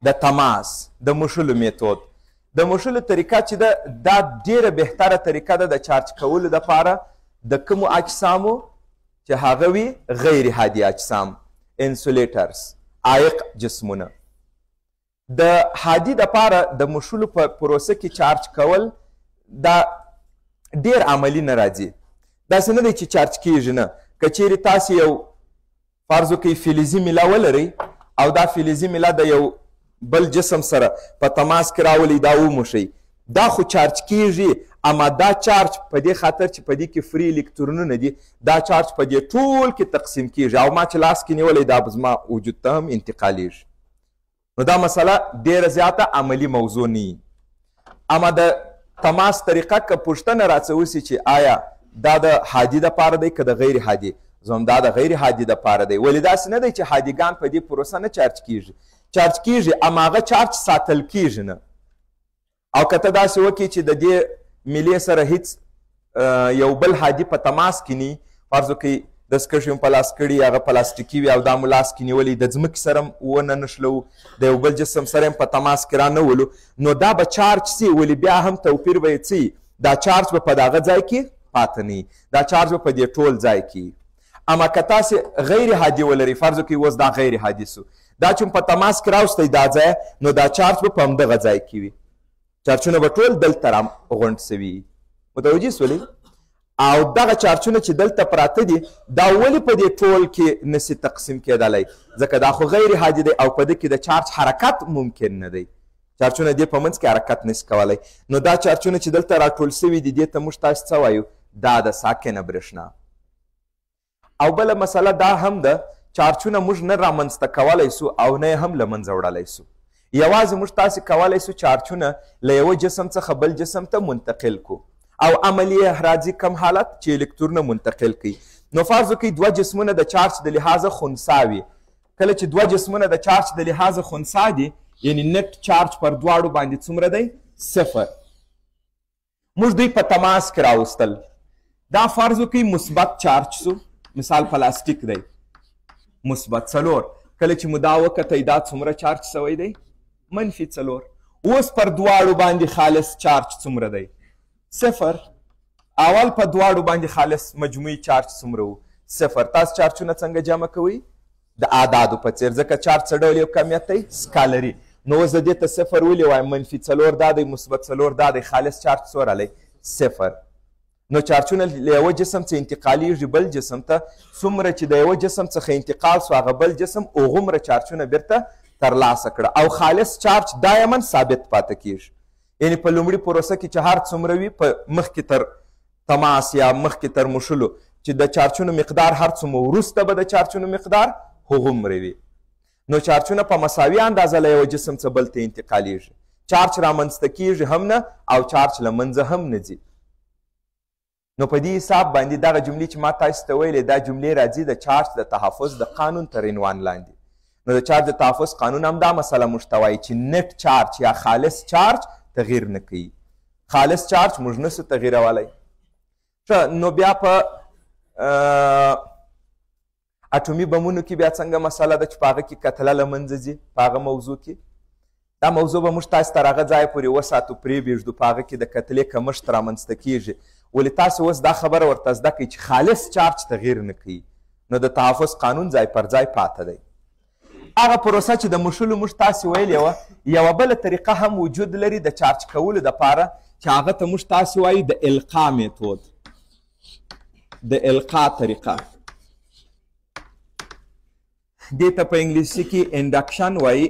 د تماس د مشلو میتود د مشلو طریقه چې ده دا ډیره بهتره طریقه ده د چارج کولو دپاره د کومو اجسامو چې هغه وي غیر هادي اجسام انسولیټرز عایق جسمونه. د هادي دپاره د مشلو په پروسه کې چارج کول دا ډیر عملي نه راځي. داسې نه دی چې چارج کیږي نه. که چیرې تاسې یو فرض وکړئ فلزي میله ولرئ او دا فلزي میله د یو بل جسم سره په تماس کې راولئ دا وموښئ دا خو چارج کیږي اما دا چارج په دې خاطر چې په دې کې فری الکترونونه دي دا چارج په دې ټول کې تقسیم کیږي او ما چې لاس کې نیولی دا به زما وجود ته هم انتقالیږي. نو دا مسله ډیره زیاته عملي موضوع نه وي. اما د تماس طریقه که پوښتنه راڅه وسي چې آیا دا د هادي دپاره دی که د غیر هادي زم دا د غیر هادي دپاره دی. ولې داسې نه دی چې هادیګان په دې پروسه نه چارج کیږي چارج کیږي اما هغه چارج ساتل کیږي نه. او که ته داسې وکړي چې د دې میلې سره هیڅ یو بل هادي په تماس کې نی فرض وکړئ د سکشم په لاس کړي هغه پلاستیکي وي او دا مو لاس کې نیولی د ځمکې سره هم ونه نښلو د یو بل جسم سره هم په تماس کې رانولو نو دا به چارج سي. ولې بیا هم توپیر به یې څه دا چارج به په دغه ځای کې پاته نه دا چارج به په دې ټول ځای کې. اما که تاسې غیر هادي ولرئ فرض وکړئ اوس دا غیر هادي سو دا چې په تماس کې راوستی دا ځای نو دا چارج به په همدغه ځای کې وي چارجونه به ټول دلته راغونډ سوي. متوجه سولئ؟ او دغه چارجونه چې دلته پراته دي دا ولې په دې ټول کې نسي تقسیم کېدلی ځکه دا خو غیر هادي دی او په ده کې د چارج حرکت ممکن نه دی. چارجونه دې په منځ کې حرکت نسي کولی. نو دا چارجونه چې دلته راټول سوي دي دې ته موږ تاسو څه وایو دا د ساکنه برېښنا. او بله مسله دا هم ده چارجونه موږ نه رامنځته کولی سو او نه هم له منځه وړلی سو. یوازې موږ تاسې کولی سو چارجونه له یوه جسم څخه بل جسم ته منتقل کو او عملی راځي کم حالت چې الکترونه منتقل کوي. نو فرض وکړئ دوه جسمونه د چارج د لحاظه خنثی وي. کله چې دوه جسمونه د چارج د لحاظه خنثی دي یعنی نت چارج پر دواړو باندې څومره دی؟ صفر. موږ دوی په تماس کې راوستل دا فرض وکړئ مثبت چارج سو مثال پلاستیک دی مثبت 4 کله چې مو دا وکتئ دا څومره چارج سوی دی؟ منفي 4. اوس پر دواړو باندې خالص چارج څومره دی؟ صفر. اول په دواړو باندې خالص مجموعي چارج څومره و؟ صفر. تاسو چارجونه څنګه جمع کوئ؟ د اعدادو په څیر ځکه چارج څه ډول یو کمیت دی؟ سکالري. نو اوس د دې ته صفر ولې وایم؟ منفي 4 دا دی مثبت 4 دا دی خالص چارج څو رالی؟ صفر. نو چارجونه له یوه جسم څخه انتقالیږي بل جسم ته څومره چې د یوه جسم څخه انتقال سو هغه بل جسم هغومره چارجونه بیرته ترلاسه کړه او خالص چارج دایما ثابت پاته کیږي. یعنی په لومړي پروسه کې چې هر څومره وي په مخکې تر تماس یا مخکې تر مشلو چې د چارجونو مقدار هر څومره وروسته به د چارجونو مقدار هغومره وي. نو چارجونه په مساوي اندازه له یوه جسم څخه بل ته انتقالیږي. چارج رامنځته کیږي هم نه او چارج له منځه هم نه ځي. نو په دې حساب باندې دغه جملې چې ما تاسو ته ویلې دا جملې راځي د چارج د تحفظ د قانون تر عنوان لاندې. نو د چارج د تحفظ قانون هم دا مسله موږ ته وایي چې نت چارج یا خالص چارج تغییر نه کوي. خالص چارج موږ نسو تغییرولی. ښه نو بیا په اټومي بمونو کې بیا څنګه مسله ده چې په هغه کې کتله له منځه ځي په هغه موضوع کې. دا موضوع به موږ تاسو تر هغه ځایه پورې وساتو پرېږدو په هغه کې د کتلې کمښت رامنځته کیږي. ولې تاسو اوس دا خبره ورته زده کوئ چې خالص چارج تغییر نه کوي نو د تحفظ قانون ځای پر ځای پاته دی. هغه پروسه چې د مشلو موږ تاسې ویلې وه یوه بله طریقه هم وجود لري د چارج کولو دپاره چې هغه ته موږ تاسې وایو د القا میتود د القا طریقه. دې ته په انګلیسي کې انډکشن وایي.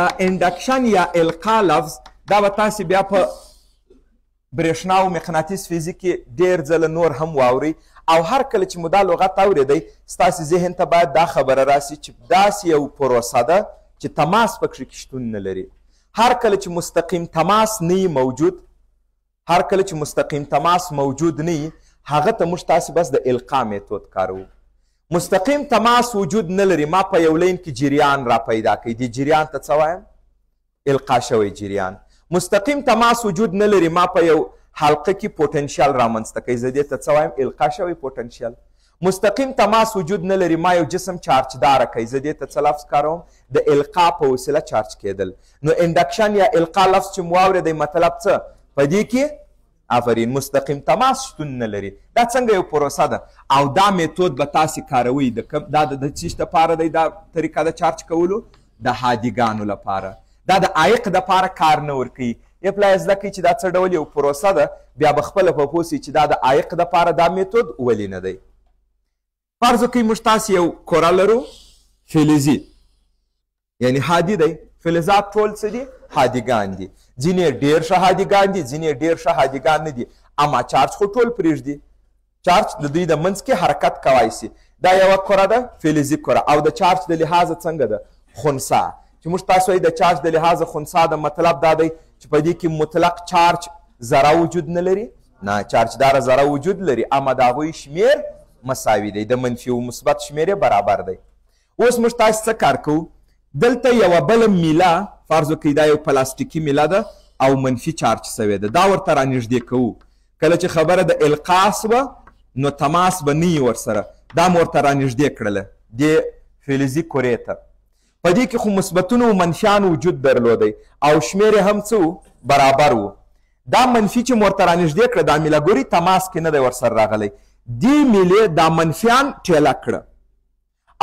دا انډکشن یا القا لفظ دا به تاسې بیا په برېښنا او مقناطیس فزیک کې ډېر ځله نور هم واورئ او هر کله چې مو دا لغت اورېدئ ستاسې ذهن ته باید دا خبره راسي چې داسې یو پروسه ده چې تماس پکښې کې شتون نه لري. هر کله چې مستقیم تماس نه موجود هر کله چې مستقیم تماس موجود نه وي هغه ته موږ تاسې بس د القا میتود کاروو. مستقیم تماس وجود نه لري ما په یو لین کې جریان را پیدا کوي. دې جریان ته څه وایم؟ القا شوی جریان. مستقیم تماس وجود نه لري ما په یو حلقه کې پوتنشیل رامنځته کوي. زه دې ته څه وایم؟ القا شوی پوتنشیل. مستقیم تماس وجود نه لري ما یو جسم چارجداره کوي زه دې ته څه لفظ کاروم د القا په وسیله چارج کېدل نو انډکشن یا القا لفظ چې مو واورېدی مطلب څه په دې کې آفرین مستقیم تماس شتون نه لري دا څنګه یو پروسه ده او دا میتود به تاسې کاروئ دا د څه دپاره دی دا طریقه د چارج کولو د هادیګانو لپاره دا د عایق دپاره کار نه ورکوي اپلای زده کوي چې دا څه ډول یو پروسه ده بیا به خپله په پوه چې دا د عایق دپاره دا میتود ولې نه دی فرض وکړئ موږ تاسې یو کره لرو فلزي یعنی هادي دی فلزات ټول څه دي هادیګان دي ځینې ډېر ښه هادیګان دي ځینې ډېر ښه هادیګان نه دي اما چارج خو ټول پرېږدي چارج د دوی د منځ کې حرکت کولی سي دا یوه کره ده فلزي کره او د چارج د لحاظه څنګه ده خنثی چې موږ تاسو د چارج د لحاظه خنثی د مطلب دا دی چې په دې کې مطلق چارج ذره وجود نه لري نه چارجداره ذره وجود لري اما د هغوی شمیر مساوي دی د منفي او مثبت شمیر برابر دی اوس موږ تاسو څه کار کوو دلته یوه بله میله فرض وکړئ دا یو پلاستیکي میله ده او منفي چارج سوې ده دا ورته رانږدې کوو کله چې خبره د القا سوه نو تماس به نه وي ورسره دا مو ورته رانږدې کړله دې فلزي کرې ته په دې کې خو مثبتونو او منفیانو وجود درلودی او شمیر یې هم څه برابر و دا منفي چې مو ورته رانږدې کړه دا میله ګوري تماس کې نه دی ورسره راغلی دې میلې دا منفیان ټیله کړه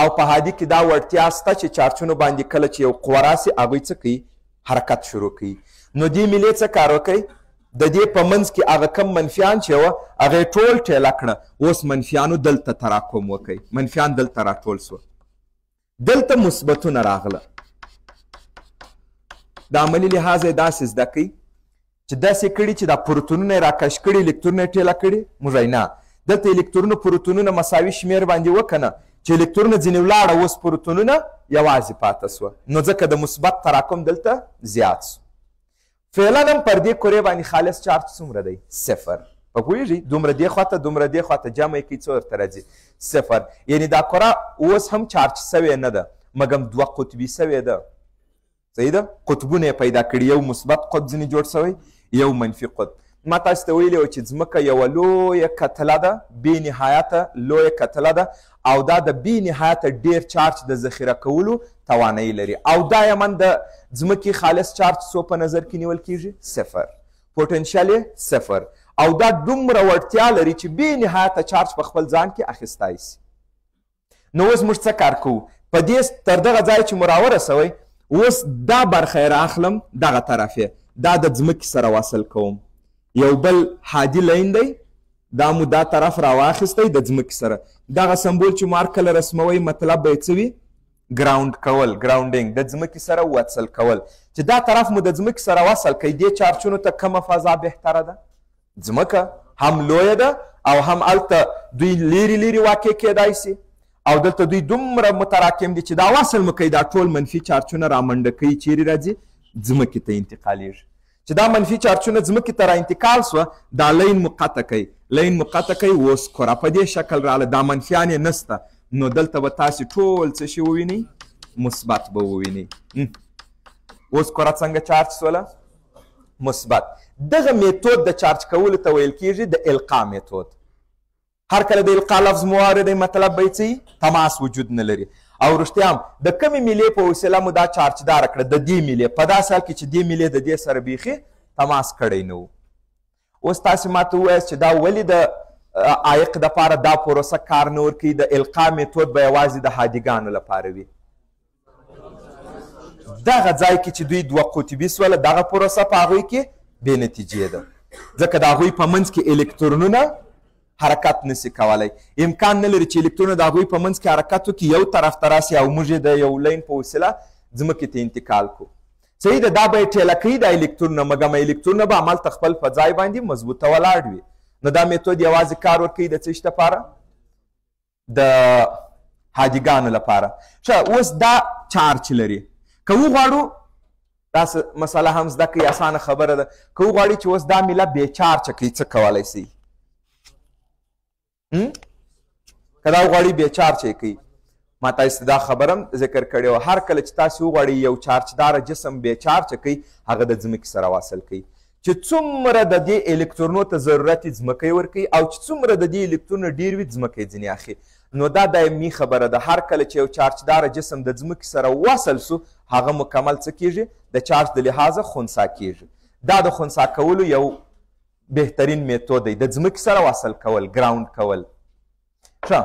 او په هادي کې دا وړتیا شته چې چارجونو باندې کله چې یو قوه راسي هغوی څه کوي حرکت شروع کوي نو دې میلې څه کار وکوي د دې په منځ کې هغه کم منفیان چې وه هغه یې ټول ټیله کړه اوس منفیانو دلته تراکم وکوي منفیان دلته راټول سوه دلته مثبتونه راغله د عملي لحاظه یې داسې زده کوي چې داسې کړي چې دا پروتونونه یې راکش کړي الکترونه یې ټیله کړي موږ نه دلته الکترونو پروتونونه مساوي شمیر باندې وکنه چې الکترونه ځینې ولاړه اوس پروتونونه یوازې پاته سوه نو ځکه د مثبت تراکم دلته زیات سو فعلا هم پر دې کرې باندې خالص چارج څومره دی صفر په پوهېږئ دومره دې خواته دومره دې خواته جمع یې کوي څه ورته راځي صفر یعنې دا کره اوس هم چارج سوې نه ده مګم دوه قطبي سوې ده صحیح ده قطبونه یې پیدا کړي یو مثبت قطب ځینې جوړ سوی یو منفي قطب ما تاسو ته ویلي وه چې ځمکه یوه لویه کتله ده بې نهایته لویه کتله ده او دا د بې نهایته ډېر چارج د ذخیره کولو توانایي لري او دا یمن د ځمکې خالص چارج څو په نظر کې نیول کیږي صفر پوټنشیل یې صفر او دا دومره وړتیا لري چې بې نهایته چارج په خپل ځان کې اخیستی سي نو اوس موږ څه کار کوو په دې تر دغه ځای چې مو راورسوئ اوس دا برخه یې راخلم دغه طرف یې دا د ځمکې سره وصل کوم یو بل هادي لین دی دا مو دا طرف راواخیستی د ځمکې سره دغه سمبول چې مو هر کله رسموئ مطلب به یې څه وي ګراونډ کول ګراونډینګ د ځمکې سره وصل کول چې دا طرف مو د ځمکې سره وصل کوي دې چارجونو ته کومه فضا بهتره ده ځمکه هم لویه ده او هم هلته دوی لیرې لیرې واقع کیدای سي او دلته دوی دومره متراکم دي چې دا وصل مو کوي دا ټول منفي چارجونه رامنډه کوي چیرې راځي ځمکې ته انتقالیږي چې دا منفي چارجونه ځمکې ته را انتقال سوه دا لین مو قطع کوي لین مو قطع کوي اوس کره په دې شکل راغله دا منفیان یې نسته نو دلته به تاسې ټول څه شي ووینئ مثبت به ووینئ اوس کره څنګه چارج سوله مثبت دغه میتود د چارج کولو ته ویل کیږي د القا میتود هر کله د القا لفظ مو واورېدی مطلب به یې تماس وجود نه لري او رښتیا هم د کمې میلې په وسیله مو دا چارجداره کړه د دې میلې په داسې حال کې چې دې میلې د دې سره بیخي تماس کړی نه و اوس تاسې ماته ووایاست چې دا ولې د عایق دپاره دا پروسه کار نه ورکوي د القا میتود به یوازې د هادیګانو لپاره وي دغه ځای کې چې دوی دوه قطبي سوله دغه پروسه په هغوی کې بې نتیجې ده ځکه د هغوی په منځ کې الکترونونه حرکت نسی کولی امکان نه لري چې الکترونونه د هغوی په منځ کې حرکت وکړي یو طرف ته راسي او موږ یې د یو لین په وسیله ځمکې ته انتقال کړو صحیح ده دا به یې ټیله کوي دا الکترونونه مګم الکترونونه به همالته خپل په ځای باندې مضبوطه ولاړ وي نو دا میتود یوازې کار ورکوي د څه شي لپاره د هادیګانو لپاره ښه اوس دا چارج لري که وغواړو داسې مسله هم زده کوي اسانه خبره ده که وغواړي چې اوس دا میله بې چارجه کړي څه کولی سي که دا وغواړي بې چارجه یې کوي ما تاسې دا خبره هم ذکر کړې وه هر کله چې تاسې وغواړئ یو چارجداره جسم بې چارجه کوي هغه د ځمکې سره وصل کوي چې څومره د دې الکترونو ته ضرورت یې ځمکه یې ورکوي او چې څومره د دې الکترونونه ډېر وي ځمکه یې ځینې اخلي. نو دا دایمي خبره ده، هر کله چې یو چارجداره جسم د ځمکې سره وصل سو هغه مکمل څه کیږي؟ د چارج د لحاظه خنثی کیږي. دا د خنثی کولو یو بهترین میتود دی، د ځمکې سره وصل کول، ګراوند کول. ښه،